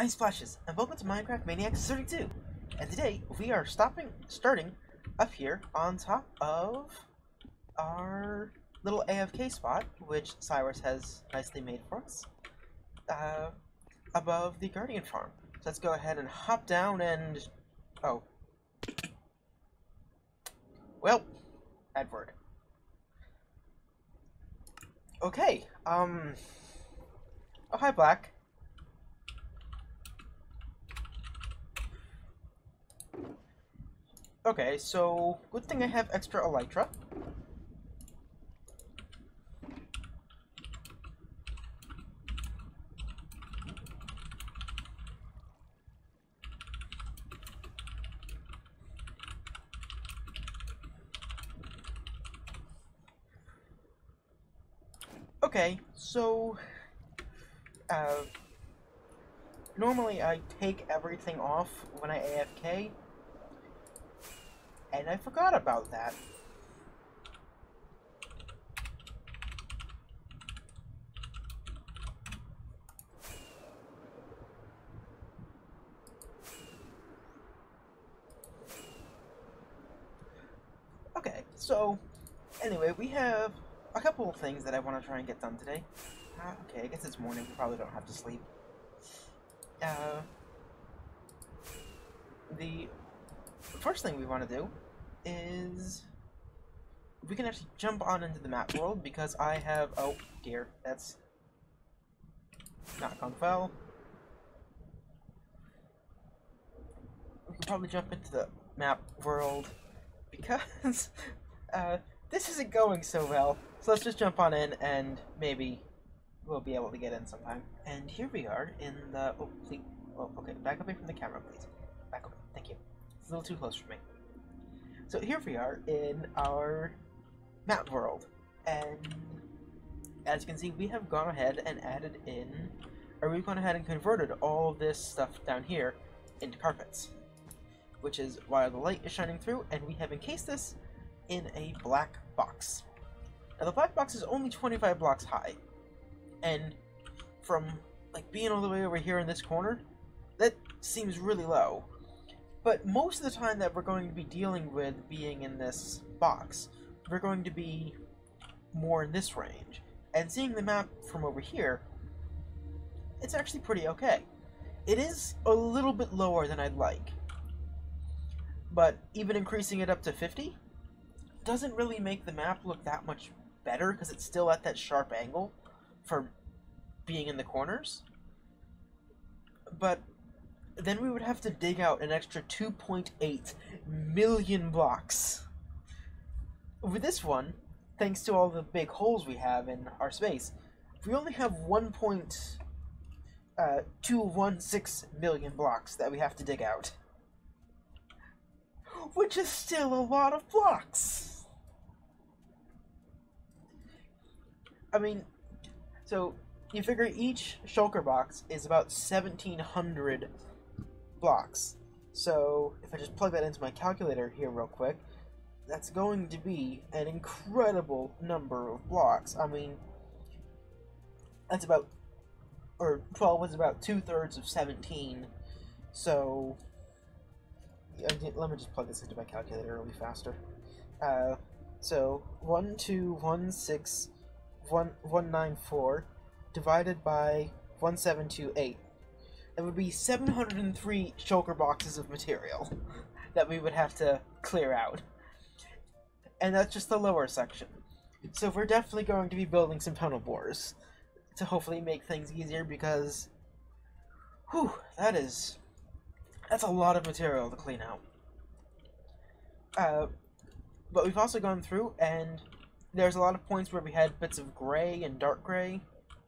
I'm Splashes, and welcome to Minecraft Maniacs 32. And today we are starting up here on top of our little AFK spot, which Cyrus has nicely made for us, above the Guardian farm. So let's go ahead and hop down and oh, well, bad word. Okay, oh hi Black. Okay, so good thing I have extra elytra. Okay, so normally I take everything off when I AFK, and I forgot about that. Okay, so anyway, we have a couple of things that I want to try and get done today. Okay, I guess it's morning, we probably don't have to sleep. The first thing we want to do is we can actually jump on into the map world because I have, oh dear, that's not gone well. We can probably jump into the map world because this isn't going so well. So let's just jump on in and maybe we'll be able to get in sometime. And here we are in the, oh please, oh okay, back away from the camera please. Back away, thank you. It's a little too close for me. So here we are in our map world, and as you can see, we have gone ahead and added in, or we've gone ahead and converted all this stuff down here into carpets, which is why the light is shining through, and we have encased this in a black box. Now the black box is only 25 blocks high, and from like being all the way over here in this corner, that seems really low. But most of the time that we're going to be dealing with being in this box, we're going to be more in this range. And seeing the map from over here, it's actually pretty okay. It is a little bit lower than I'd like, but even increasing it up to 50 doesn't really make the map look that much better because it's still at that sharp angle for being in the corners. But then we would have to dig out an extra 2.8 million blocks. With this one, thanks to all the big holes we have in our space, we only have 1.216 million blocks that we have to dig out. Which is still a lot of blocks! I mean, so you figure each shulker box is about 1,700 blocks. So if I just plug that into my calculator here real quick, that's going to be an incredible number of blocks. I mean, that's about, or 12 is about 2/3 of 17. So let me just plug this into my calculator really faster. So 1,216,194 divided by 1,728. It would be 703 shulker boxes of material that we would have to clear out. And that's just the lower section. So we're definitely going to be building some tunnel bores to hopefully make things easier because, whew, that's a lot of material to clean out. But we've also gone through, and there's a lot of points where we had bits of gray and dark gray,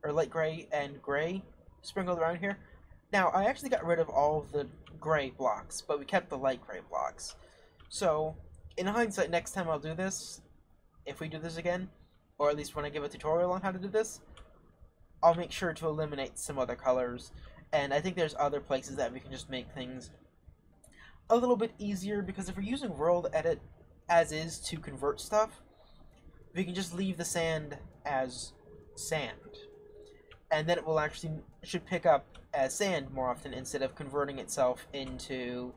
or light gray and gray sprinkled around here. Now, I actually got rid of all of the gray blocks, but we kept the light gray blocks. So, in hindsight, next time I'll do this, if we do this again, or at least when I give a tutorial on how to do this, I'll make sure to eliminate some other colors. And I think there's other places that we can just make things a little bit easier, because if we're using World Edit as is to convert stuff, we can just leave the sand as sand. and then it will actually should pick up as sand more often instead of converting itself into,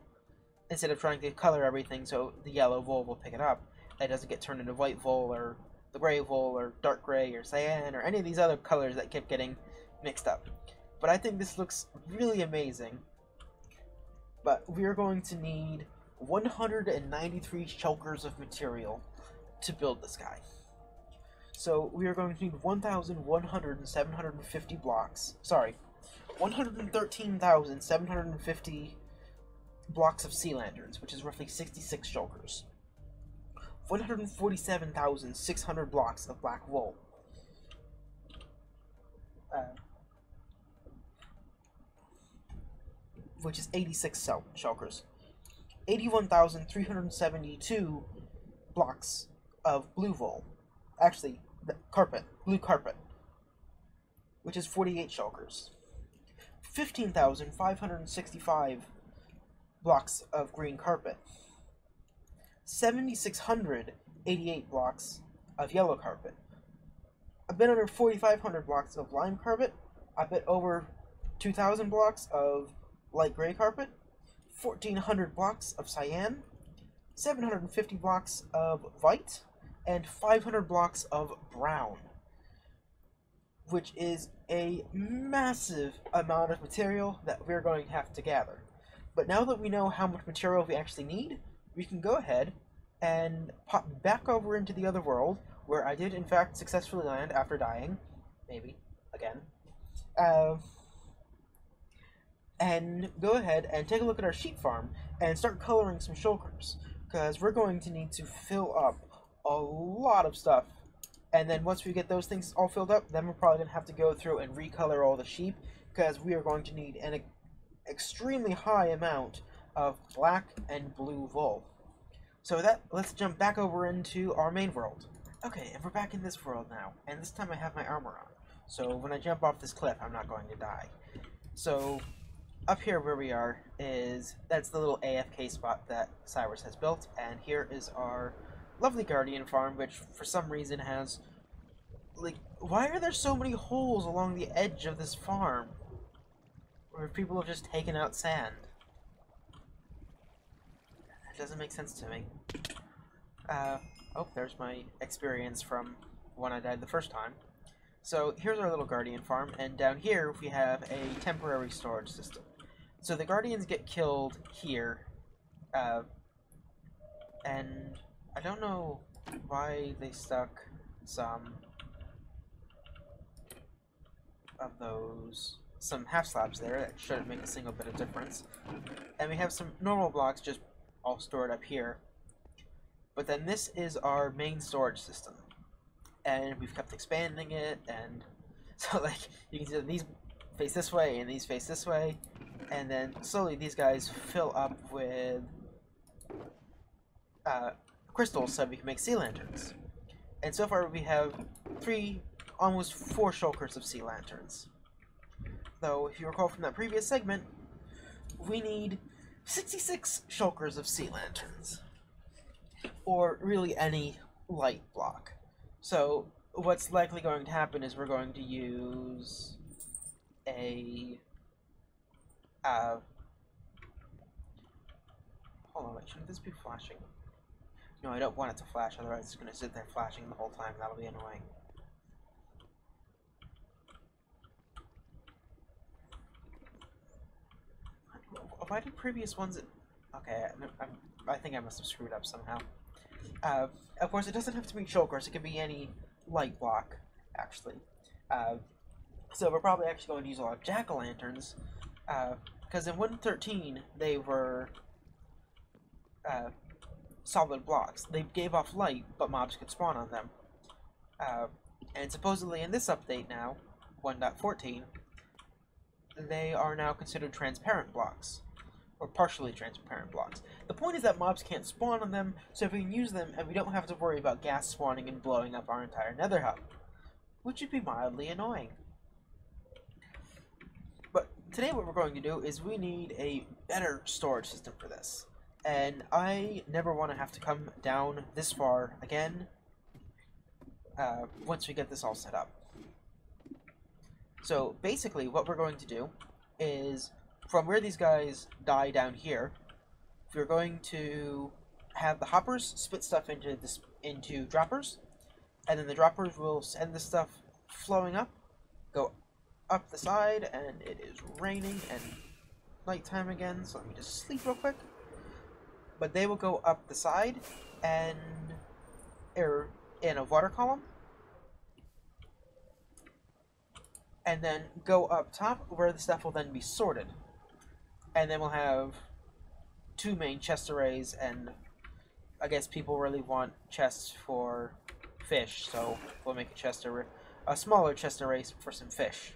instead of trying to color everything so the yellow wool will pick it up, it doesn't get turned into white wool or the gray wool or dark gray or cyan or any of these other colors that kept getting mixed up. But I think this looks really amazing. But we are going to need 193 shulkers of material to build this guy. So we are going to need 1,750 blocks. Sorry, 113,750 blocks of sea lanterns, which is roughly 66 shulkers. 147,600 blocks of black wool. Which is 86 shulkers. 81,372 blocks of blue wool. Actually, the blue carpet, which is 48 shulkers. 15,565 blocks of green carpet. 7,688 blocks of yellow carpet. A bit under 4,500 blocks of lime carpet. A bit over 2,000 blocks of light gray carpet. 1,400 blocks of cyan. 750 blocks of white. And 500 blocks of brown, which is a massive amount of material that we're going to have to gather. But now that we know how much material we actually need, we can go ahead and pop back over into the other world, where I did in fact successfully land after dying, maybe, again, and go ahead and take a look at our sheep farm and start coloring some shulkers, because we're going to need to fill up a lot of stuff. And then once we get those things all filled up, then we're probably going to have to go through and recolor all the sheep, because we are going to need an extremely high amount of black and blue wool. So with that, let's jump back over into our main world. Okay, and we're back in this world now, and this time I have my armor on. So when I jump off this cliff, I'm not going to die. So up here where we are that's the little AFK spot that Cyrus has built, and here is our lovely Guardian farm, which for some reason has, like, why are there so many holes along the edge of this farm where people have just taken out sand? It doesn't make sense to me. Oh, there's my experience from when I died the first time. So here's our little Guardian farm, and down here we have a temporary storage system. So the Guardians get killed here, and I don't know why they stuck some of some half slabs there. That shouldn't make a single bit of difference. And we have some normal blocks just all stored up here. But then this is our main storage system. And we've kept expanding it, and so like you can see that these face this way and these face this way, and then slowly these guys fill up with crystals so we can make sea lanterns. And so far we have almost 4 shulkers of sea lanterns. Though, if you recall from that previous segment, we need 66 shulkers of sea lanterns. Or really any light block. So, what's likely going to happen is we're going to use a... hold on, wait, shouldn't this be flashing? No, I don't want it to flash, otherwise it's going to sit there flashing the whole time. That'll be annoying. Why did previous ones... Okay, I think I must have screwed up somehow. Of course, it doesn't have to be shulkers. It can be any light block, actually. So we're probably actually going to use a lot of jack-o'-lanterns, because in 1.13 they were solid blocks. They gave off light, but mobs could spawn on them. And supposedly in this update now, 1.14, they are now considered transparent blocks. Or partially transparent blocks. The point is that mobs can't spawn on them, so we can use them and we don't have to worry about gas spawning and blowing up our entire nether hub, which would be mildly annoying. But today what we're going to do is we need a better storage system for this. And I never want to have to come down this far again once we get this all set up. So basically what we're going to do is, from where these guys die down here, we're going to have the hoppers spit stuff into droppers, and then the droppers will send the stuff flowing up, go up the side, and it is raining and nighttime again, so let me just sleep real quick. But they will go up the side and in a water column, and then go up top where the stuff will then be sorted. And then we'll have two main chest arrays, and I guess people really want chests for fish, so we'll make a smaller chest array for some fish.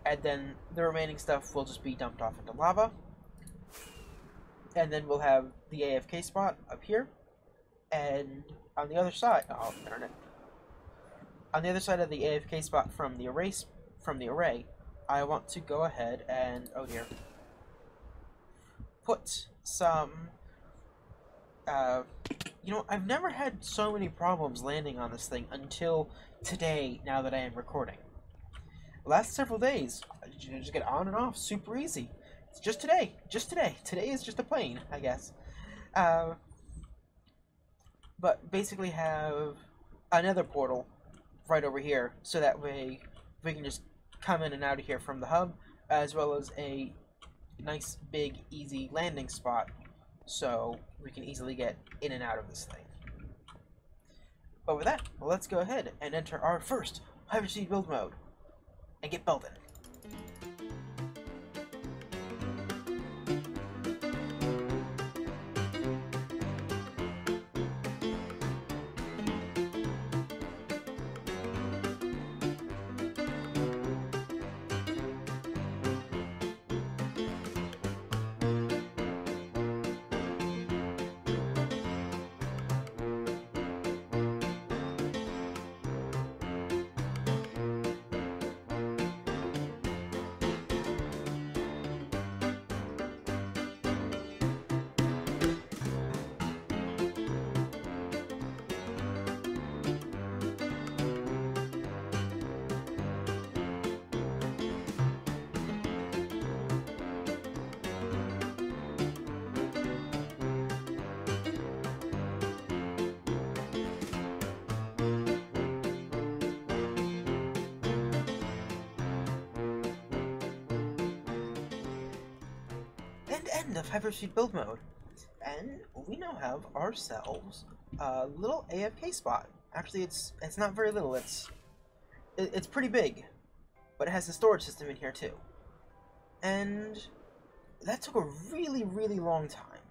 And then the remaining stuff will just be dumped off into lava. And then we'll have the AFK spot up here, and on the other side, oh darn it. On the other side of the AFK spot from the array, I want to go ahead and, oh dear, put some, you know, I've never had so many problems landing on this thing until today, now that I am recording. Last several days, I just get on and off super easy. It's just today. Today is just a plane, I guess. But basically have another portal right over here, so that way we can just come in and out of here from the hub, as well as a nice, big, easy landing spot, so we can easily get in and out of this thing. But with that, let's go ahead and enter our first Hyperspeed build mode, and get building. End of Hyperspeed build mode, and we now have ourselves a little AFK spot. Actually, it's not very little. It's pretty big, but it has a storage system in here too. And that took a really long time.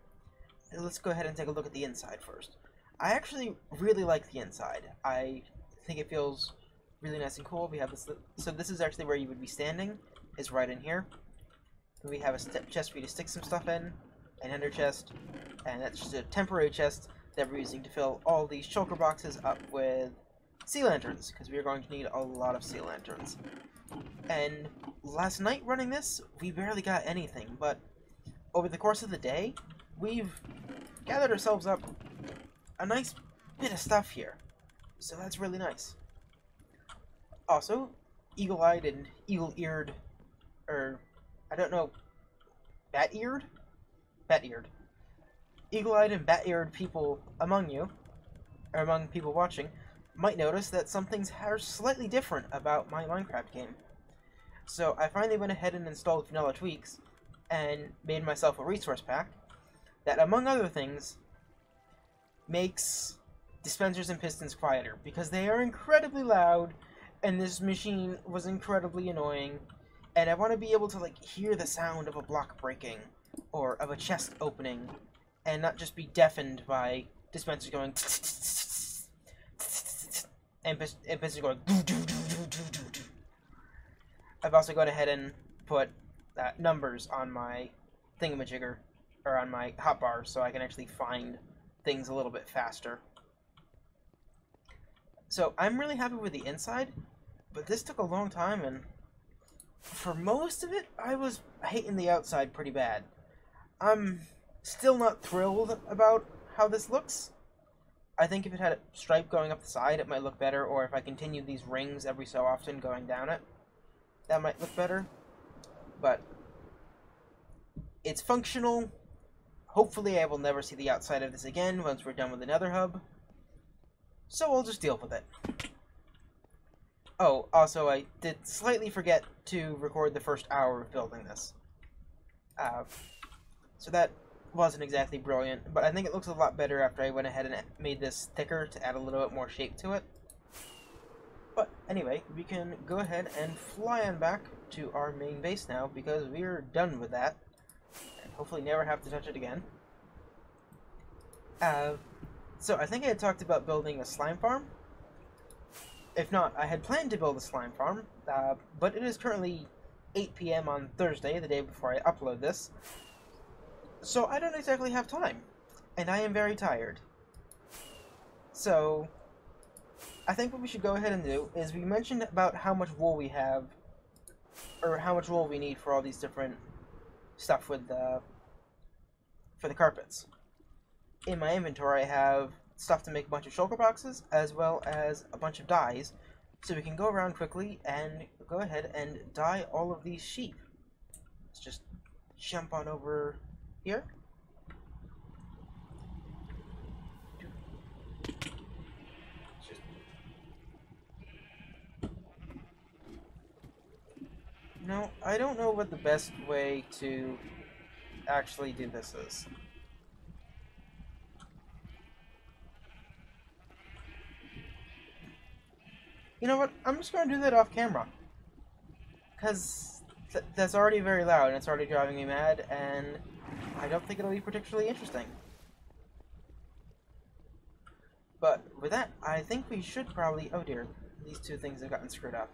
Let's go ahead and take a look at the inside first. I actually really like the inside. I think it feels really nice and cool. We have this. So this is actually where you would be standing. Is right in here. We have a chest for you to stick some stuff in, an ender chest, and that's just a temporary chest that we're using to fill all these shulker boxes up with sea lanterns, because we are going to need a lot of sea lanterns. And last night running this, we barely got anything, but over the course of the day, we've gathered ourselves up a nice bit of stuff here, so that's really nice. Also, eagle-eyed and eagle-eared, or I don't know, bat-eared? Bat-eared. Eagle-eyed and bat-eared people among you, or among people watching, might notice that some things are slightly different about my Minecraft game. So I finally went ahead and installed vanilla tweaks, and made myself a resource pack that, among other things, makes dispensers and pistons quieter, because they are incredibly loud, and this machine was incredibly annoying. And I want to be able to, like, hear the sound of a block breaking, or of a chest opening, and not just be deafened by dispensers going and pistons going. I've also gone ahead and put numbers on my thingamajigger, or on my hotbar, so I can actually find things a little bit faster. So I'm really happy with the inside, but this took a long time, and for most of it, I was hating the outside pretty bad. I'm still not thrilled about how this looks. I think if it had a stripe going up the side, it might look better, or if I continued these rings every so often going down it. that might look better. But it's functional. Hopefully I will never see the outside of this again once we're done with another hub. So we'll just deal with it. Oh, also I did slightly forget to record the first hour of building this. So that wasn't exactly brilliant, but I think it looks a lot better after I went ahead and made this thicker to add a little bit more shape to it. But anyway, we can go ahead and fly on back to our main base now, because we're done with that. And hopefully never have to touch it again. So I think I had talked about building a slime farm. If not, I had planned to build a slime farm, but it is currently 8 p.m. on Thursday, the day before I upload this. So I don't exactly have time, and I am very tired. So I think what we should go ahead and do is, we mentioned about how much wool we have, or how much wool we need for all these different stuff with for the carpets. In my inventory I have stuff to make a bunch of shulker boxes, as well as a bunch of dyes, so we can go around quickly and go ahead and dye all of these sheep. Let's just jump on over here. No, I don't know what the best way to actually do this is. You know what? I'm just going to do that off camera. Because that's already very loud, and it's already driving me mad, and I don't think it'll be particularly interesting. But with that, I think we should probably... Oh dear, these two things have gotten screwed up.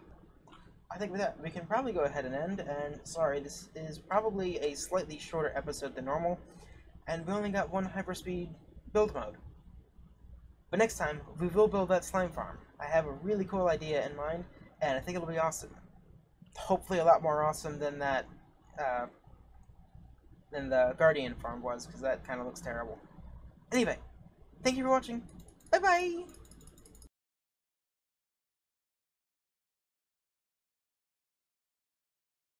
I think with that, we can probably go ahead and end, and sorry, this is probably a slightly shorter episode than normal, and we only got one hyperspeed build mode. But next time, we will build that slime farm. I have a really cool idea in mind, and I think it'll be awesome. Hopefully a lot more awesome than that, than the Guardian farm was, because that kind of looks terrible. Anyway, thank you for watching. Bye-bye!